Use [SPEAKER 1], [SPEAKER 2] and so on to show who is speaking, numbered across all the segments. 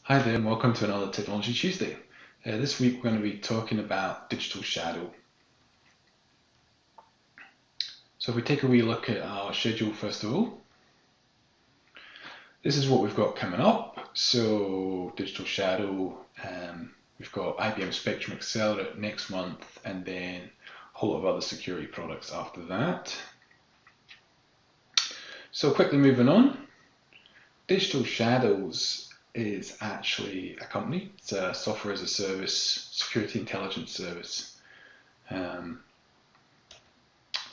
[SPEAKER 1] Hi there and welcome to another Technology Tuesday. This week we're going to be talking about digital shadow. So if we take a wee look at our schedule first of all, this is what we've got coming up. So digital shadow, we've got IBM Spectrum Accelerate next month and then a whole lot of other security products after that. So quickly moving on, Digital Shadows is actually a company. It's a software as a service, security intelligence service. If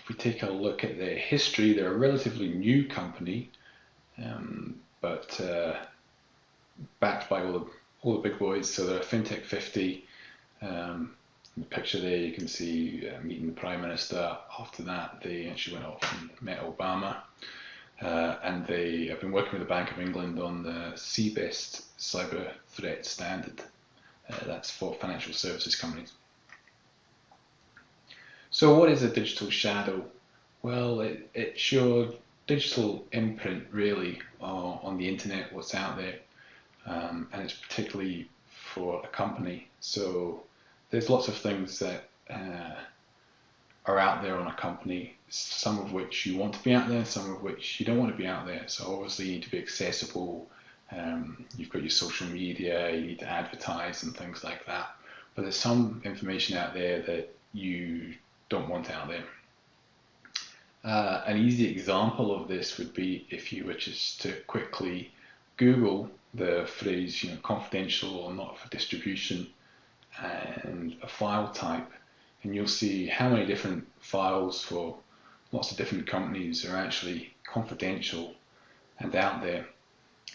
[SPEAKER 1] we take a look at their history, they're a relatively new company, but backed by all the big boys. So they're a FinTech 50. In the picture there, you can see meeting the Prime Minister. After that, they actually went off and met Obama. And they have been working with the Bank of England on the CBEST cyber threat standard. That's for financial services companies. So what is a digital shadow? Well, it's your digital imprint really on the internet, what's out there, and it's particularly for a company. So there's lots of things that are out there on a company, some of which you want to be out there, some of which you don't want to be out there. So obviously you need to be accessible. You've got your social media, you need to advertise and things like that. But there's some information out there that you don't want out there. An easy example of this would be if you were just to quickly Google the phrase, confidential or not for distribution and a file type, and you'll see how many different files for lots of different companies are actually confidential and out there.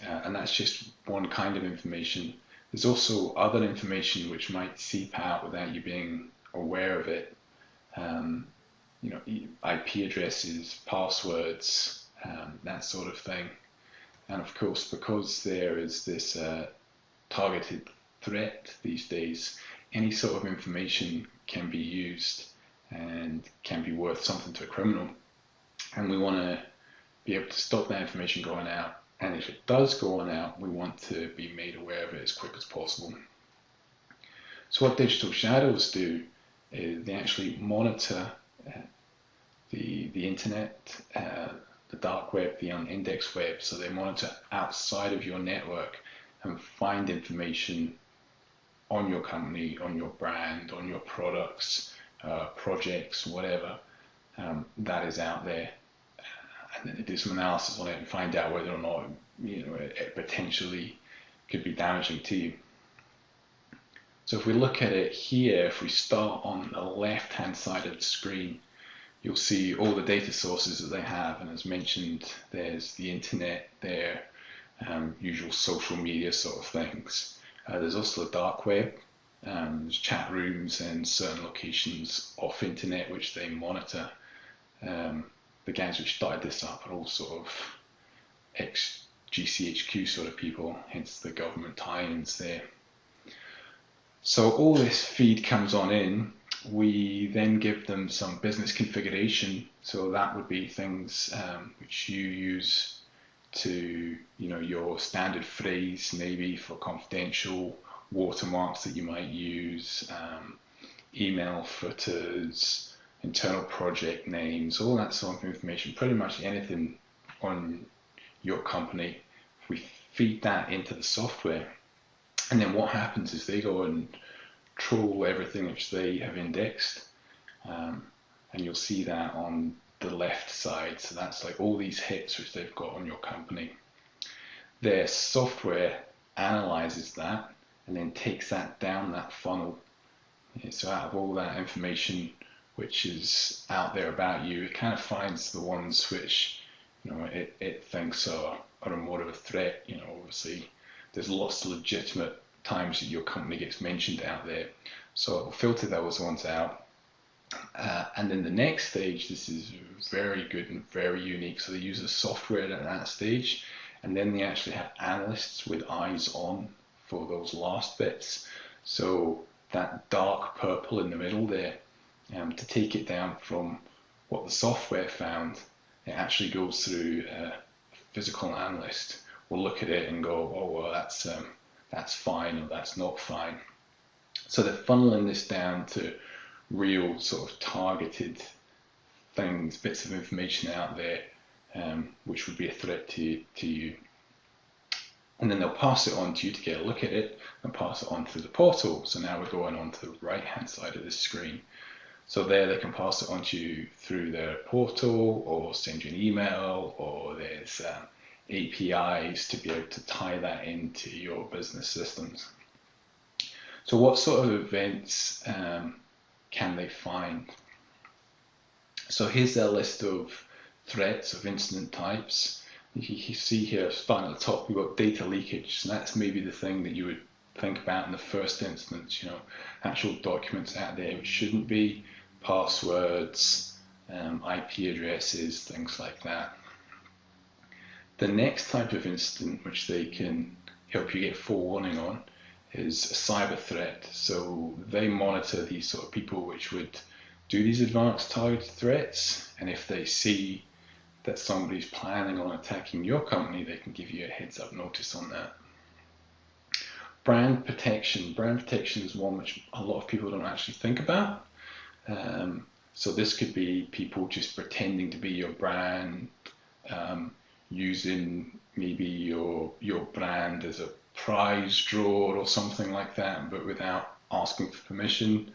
[SPEAKER 1] And that's just one kind of information. There's also other information which might seep out without you being aware of it. IP addresses, passwords, that sort of thing. And of course, because there is this targeted threat these days, any sort of information can be used and can be worth something to a criminal. And we want to be able to stop that information going out. And if it does go on out, we want to be made aware of it as quick as possible. So what digital shadows do is they actually monitor the internet, the dark web, the unindexed web. So they monitor outside of your network and find information on your company, on your brand, on your products, projects, whatever that is out there. And then they do some analysis on it and find out whether or not it potentially could be damaging to you. So if we look at it here, if we start on the left-hand side of the screen, you'll see all the data sources that they have. And as mentioned, there's the internet, their usual social media sort of things. There's also the dark web. There's chat rooms and certain locations off internet which they monitor. The guys which started this up are all sort of ex-GCHQ sort of people, hence the government tie-ins there. So all this feed comes on in. We then give them some business configuration. So that would be things which you use to, your standard phrase maybe for confidential, watermarks that you might use, email footers, internal project names, all that sort of information, pretty much anything on your company. We feed that into the software, and then what happens is they go and troll everything which they have indexed, and you'll see that on the left side. So that's like all these hits which they've got on your company. Their software analyzes that and then takes that down that funnel. So out of all that information which is out there about you, it kind of finds the ones which it thinks are more of a threat. Obviously there's lots of legitimate times that your company gets mentioned out there, so it'll filter those ones out. And then the next stage, this is very good and very unique. So they use the software at that stage, and then they actually have analysts with eyes on for those last bits. So that dark purple in the middle there, to take it down from what the software found, it actually goes through a physical analyst. Will look at it and go, oh well, that's that's fine or that's not fine. So they're funneling this down to real sort of targeted things, bits of information out there, which would be a threat to you. And then they'll pass it on to you to get a look at it and pass it on through the portal. So now we're going on to the right hand side of the screen. So there they can pass it on to you through their portal or send you an email, or there's APIs to be able to tie that into your business systems. So what sort of events can they find? So here's their list of threats, of incident types. You see here, starting at the top, we've got data leakage. So that's maybe the thing that you would think about in the first instance, actual documents out there which shouldn't be, passwords, IP addresses, things like that. The next type of incident which they can help you get forewarning on is a cyber threat. So they monitor these sort of people which would do these advanced targeted threats, and if they see that somebody's planning on attacking your company, they can give you a heads up notice on that. Brand protection. Brand protection is one which a lot of people don't actually think about. So this could be people just pretending to be your brand, using maybe your brand as a prize draw or something like that, but without asking for permission,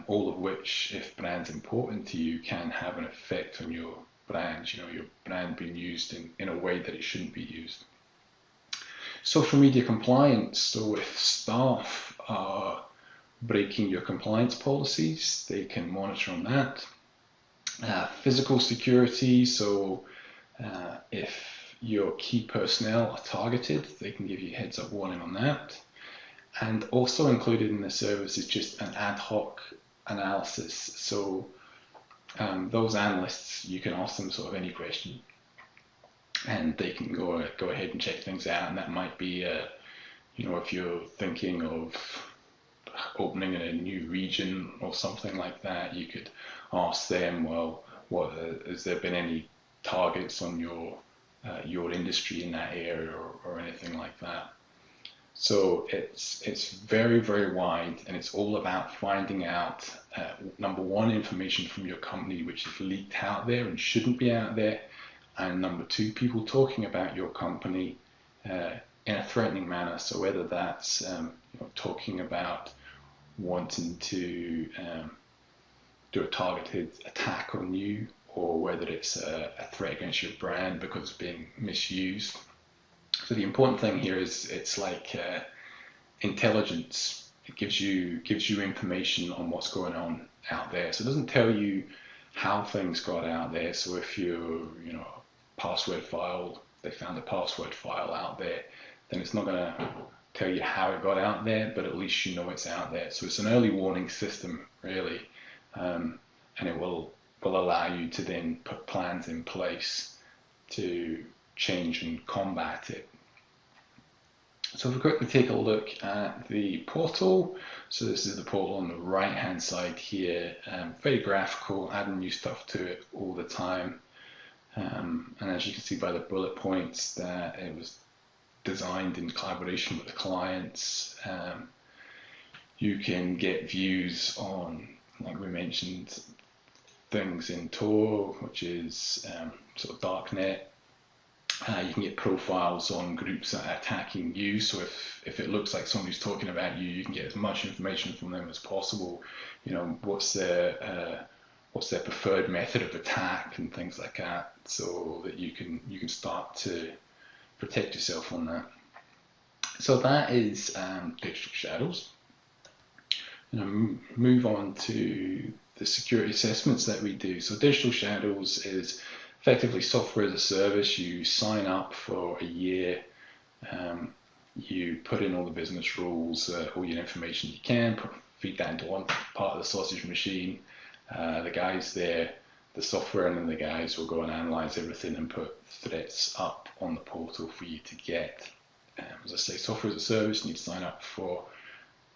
[SPEAKER 1] all of which, if brand's important to you, can have an effect on your brand, your brand being used in a way that it shouldn't be used. Social media compliance. So if staff are breaking your compliance policies, they can monitor on that. Physical security. So if your key personnel are targeted, they can give you a heads up warning on that. And also included in the service is just an ad hoc analysis. So those analysts, you can ask them sort of any question, and they can go ahead and check things out. And that might be, if you're thinking of opening in a new region or something like that, you could ask them, well, has there been any targets on your industry in that area or anything like that? So it's very, very wide, and it's all about finding out, number one, information from your company which is leaked out there and shouldn't be out there, and number two, people talking about your company in a threatening manner. So whether that's talking about wanting to do a targeted attack on you, or whether it's a threat against your brand because it's being misused. So the important thing here is it's like intelligence. It gives you information on what's going on out there. So it doesn't tell you how things got out there. So if you're, password file, they found a password file out there, then it's not going to tell you how it got out there, but at least you know it's out there. So it's an early warning system, really, and it will allow you to then put plans in place to change and combat it. So if we quickly take a look at the portal, so this is the portal on the right hand side here, very graphical, adding new stuff to it all the time, and as you can see by the bullet points that it was designed in collaboration with the clients. You can get views on, like we mentioned, things in Tor, which is sort of darknet. You can get profiles on groups that are attacking you. So if it looks like somebody's talking about you, you can get as much information from them as possible. What's their preferred method of attack and things like that, so that you can start to protect yourself on that. So that is digital shadows. Move on to the security assessments that we do. So digital shadows is effectively software as a service. You sign up for a year, you put in all the business rules, all your information you can, feed that into one part of the sausage machine. The guys there, the software and then the guys will go and analyze everything and put threats up on the portal for you to get. As I say, software as a service, you need to sign up for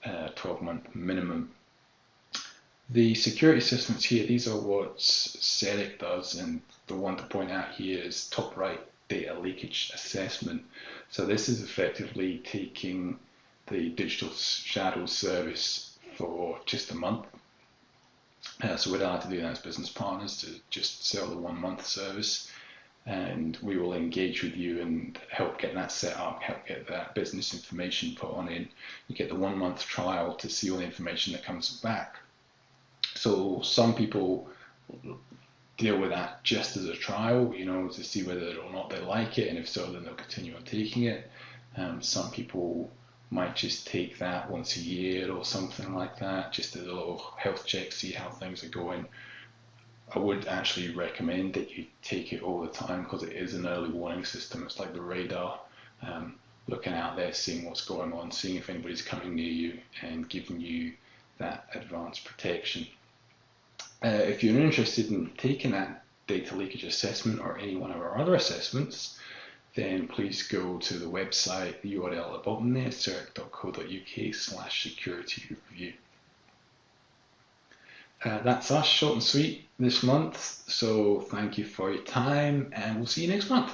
[SPEAKER 1] 12-month minimum. The security assessments here, these are what Seric does, and the one to point out here is top right, data leakage assessment. So this is effectively taking the digital shadow service for just a month. So we're allowed to do that as business partners, to just sell the 1 month service, and we will engage with you and help get that set up, help get that business information put on in. You get the 1 month trial to see all the information that comes back. So some people deal with that just as a trial, to see whether or not they like it, and if so, then they'll continue on taking it. Some people might just take that once a year or something like that, just as a little health check, see how things are going. I would actually recommend that you take it all the time, because it is an early warning system. It's like the radar, looking out there, seeing what's going on, seeing if anybody's coming near you, and giving you that advanced protection. If you're interested in taking that data leakage assessment or any one of our other assessments, then please go to the website, the URL at the bottom there, seric.co.uk/security review. That's us, short and sweet this month. So thank you for your time, and we'll see you next month.